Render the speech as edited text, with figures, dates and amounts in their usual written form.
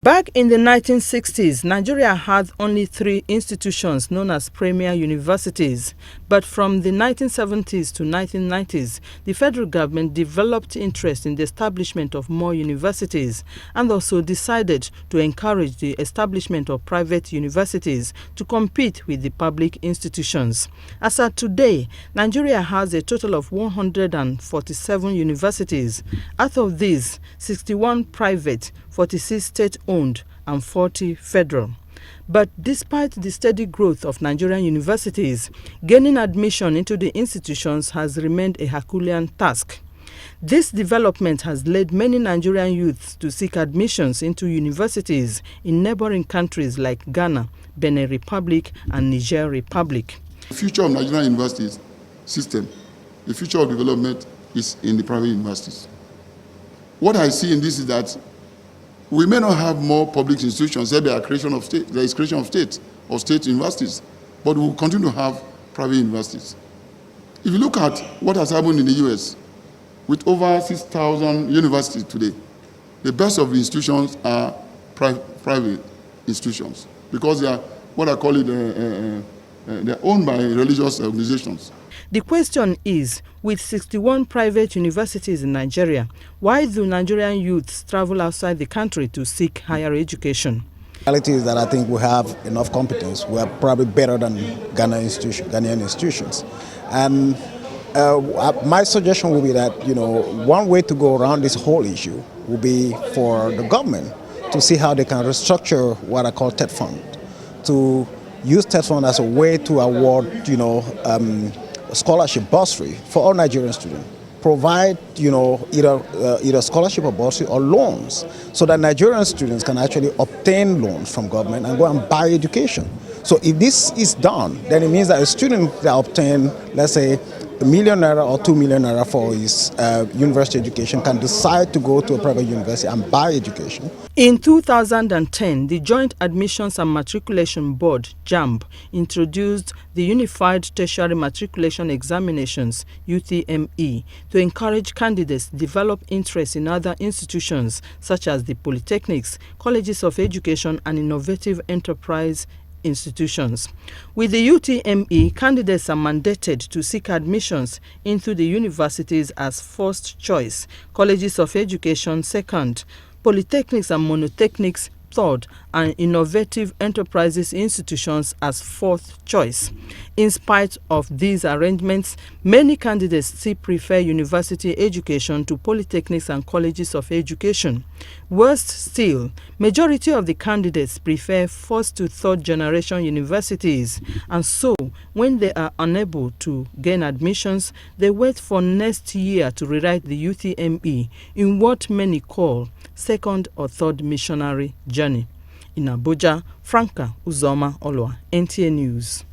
Back in the 1960s, Nigeria had only 3 institutions known as premier universities. But from the 1970s to 1990s, the federal government developed interest in the establishment of more universities and also decided to encourage the establishment of private universities to compete with the public institutions. As at today, Nigeria has a total of 147 universities. Out of these, 61 private, 46 state-owned and 40 federal. But despite the steady growth of Nigerian universities, gaining admission into the institutions has remained a Herculean task. This development has led many Nigerian youths to seek admissions into universities in neighboring countries like Ghana, Benin Republic and Niger Republic. The future of Nigerian universities system, the future of development is in the private universities. What I see in this is that we may not have more public institutions, there is creation of state or state universities, but we will continue to have private universities. If you look at what has happened in the US, with over 6,000 universities today, the best of the institutions are private institutions because they are what I call it, they're owned by religious organizations. The question is, with 61 private universities in Nigeria, why do Nigerian youths travel outside the country to seek higher education? The reality is that I think we have enough competence. We are probably better than Ghanaian institutions. And my suggestion would be that, one way to go around this whole issue would be for the government to see how they can restructure what I call TED Fund, to use TED Fund as a way to award, scholarship bursary for all Nigerian students. Provide, either scholarship or bursary or loans so that Nigerian students can actually obtain loans from government and go and buy education. So if this is done, then it means that a student that obtain, let's say, ₦1 million or ₦2 million for his university education can decide to go to a private university and buy education. In 2010, the Joint Admissions and Matriculation Board, JAMB, introduced the Unified Tertiary Matriculation Examinations, UTME, to encourage candidates to develop interest in other institutions such as the polytechnics, colleges of education and innovative enterprise institutions. With the UTME, candidates are mandated to seek admissions into the universities as first choice, colleges of education second, polytechnics and monotechnics third, and innovative enterprises institutions as fourth choice. In spite of these arrangements, many candidates still prefer university education to polytechnics and colleges of education. Worst still, majority of the candidates prefer first to third generation universities, and so when they are unable to gain admissions, they wait for next year to rewrite the UTME in what many call second or third missionary journey. In Abuja, Franca Uzoma Olwa, NTA News.